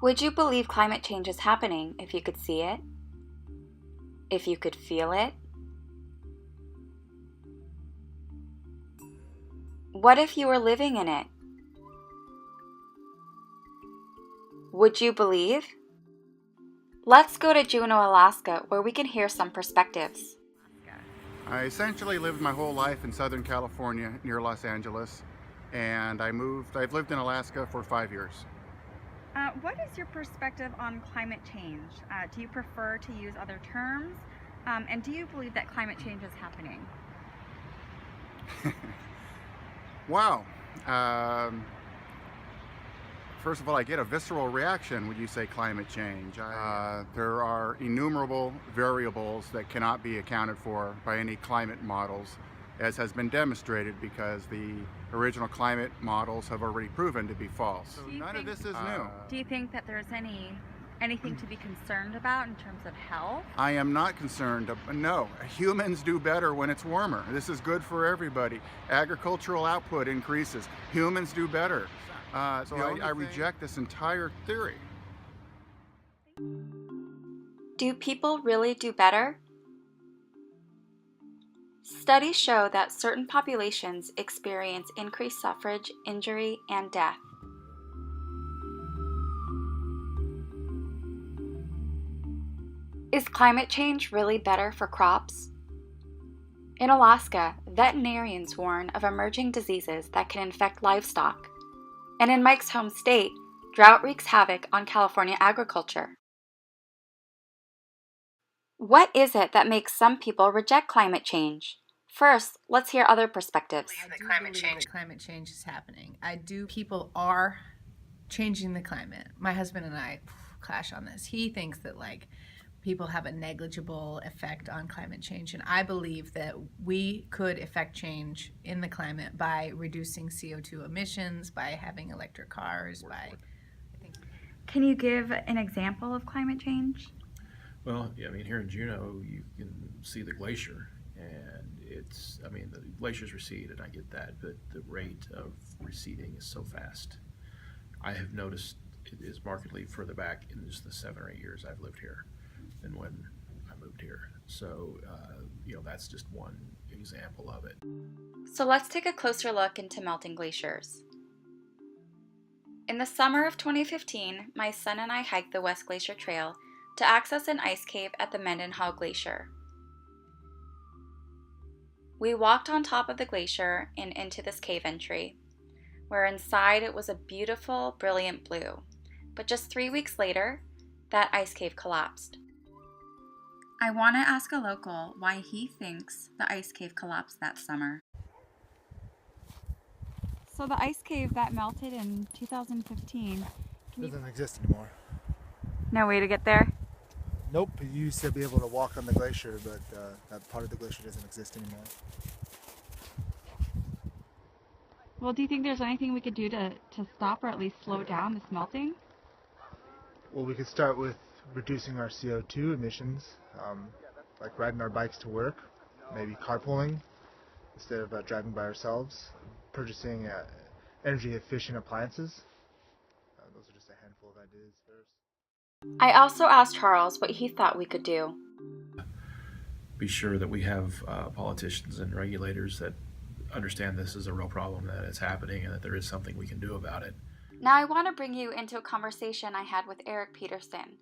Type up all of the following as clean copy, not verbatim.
Would you believe climate change is happening if you could see it? If you could feel it? What if you were living in it? Would you believe? Let's go to Juneau, Alaska, where we can hear some perspectives. I essentially lived my whole life in Southern California near Los Angeles, and I've lived in Alaska for 5 years. What is your perspective on climate change? Do you prefer to use other terms? And do you believe that climate change is happening? Wow. First of all, I get a visceral reaction when you say climate change. There are innumerable variables that cannot be accounted for by any climate models, as has been demonstrated, because the original climate models have already proven to be false. So none of this is new. Do you think that there's anything to be concerned about in terms of health? I am not concerned. No, humans do better when it's warmer. This is good for everybody. Agricultural output increases. Humans do better. So I reject this entire theory. Do people really do better? Studies show that certain populations experience increased suffrage, injury, and death. Is climate change really better for crops? In Alaska, veterinarians warn of emerging diseases that can infect livestock. And in Mike's home state, drought wreaks havoc on California agriculture. What is it that makes some people reject climate change? First, let's hear other perspectives. Climate change is happening. People are changing the climate. My husband and I clash on this. He thinks that people have a negligible effect on climate change, and I believe that we could affect change in the climate by reducing CO2 emissions, by having electric cars, Can you give an example of climate change? Well, yeah, I mean, here in Juneau, you can see the glacier, and the glaciers recede, and I get that, but the rate of receding is so fast. I have noticed it is markedly further back in just the 7 or 8 years I've lived here than when I moved here. So, that's just one example of it. So let's take a closer look into melting glaciers. In the summer of 2015, my son and I hiked the West Glacier Trail to access an ice cave at the Mendenhall Glacier. We walked on top of the glacier and into this cave entry, where inside it was a beautiful, brilliant blue. But just 3 weeks later, that ice cave collapsed. I want to ask a local why he thinks the ice cave collapsed that summer. So the ice cave that melted in 2015 doesn't exist anymore. No way to get there? Nope, you used to be able to walk on the glacier, but that part of the glacier doesn't exist anymore. Well, do you think there's anything we could do to stop or at least slow down this melting? Well, we could start with reducing our CO2 emissions, like riding our bikes to work, maybe carpooling instead of driving by ourselves, purchasing energy-efficient appliances. Those are just a handful of ideas first. I also asked Charles what he thought we could do. Be sure that we have politicians and regulators that understand this is a real problem, that it's happening, and that there is something we can do about it. Now I want to bring you into a conversation I had with Eric Peterson.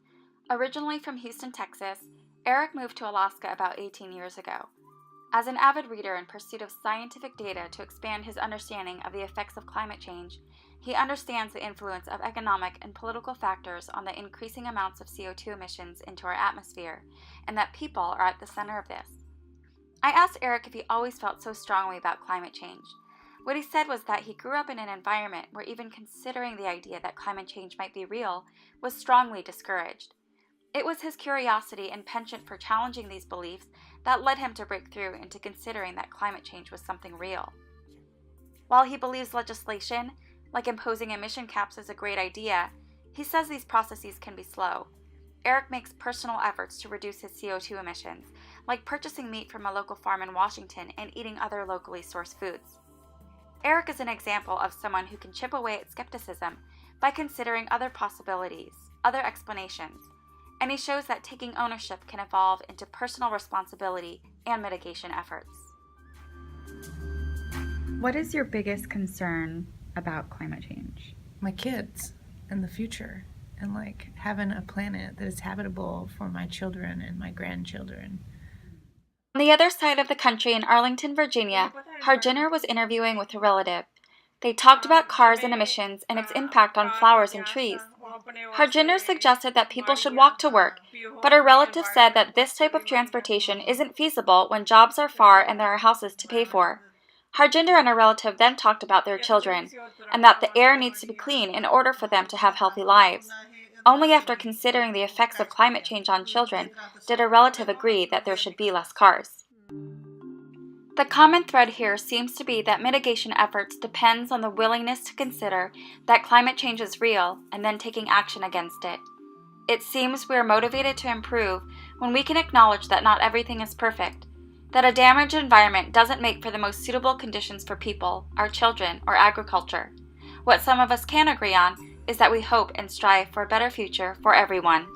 Originally from Houston, Texas, Eric moved to Alaska about 18 years ago. As an avid reader in pursuit of scientific data to expand his understanding of the effects of climate change, he understands the influence of economic and political factors on the increasing amounts of CO2 emissions into our atmosphere, and that people are at the center of this. I asked Eric if he always felt so strongly about climate change. What he said was that he grew up in an environment where even considering the idea that climate change might be real was strongly discouraged. It was his curiosity and penchant for challenging these beliefs that led him to break through into considering that climate change was something real. While he believes legislation, like imposing emission caps, is a great idea, he says these processes can be slow. Eric makes personal efforts to reduce his CO2 emissions, like purchasing meat from a local farm in Washington and eating other locally sourced foods. Eric is an example of someone who can chip away at skepticism by considering other possibilities, other explanations, and he shows that taking ownership can evolve into personal responsibility and mitigation efforts. What is your biggest concern about climate change? My kids and the future, and like having a planet that is habitable for my children and my grandchildren. On the other side of the country in Arlington, Virginia, Harjinder was interviewing with a relative. They talked about cars and emissions and its impact on flowers and trees. Harjinder suggested that people should walk to work, but her relative said that this type of transportation isn't feasible when jobs are far and there are houses to pay for. Harjinder and her relative then talked about their children, and that the air needs to be clean in order for them to have healthy lives. Only after considering the effects of climate change on children did her relative agree that there should be less cars. The common thread here seems to be that mitigation efforts depends on the willingness to consider that climate change is real and then taking action against it. It seems we are motivated to improve when we can acknowledge that not everything is perfect, that a damaged environment doesn't make for the most suitable conditions for people, our children, or agriculture. What some of us can agree on is that we hope and strive for a better future for everyone.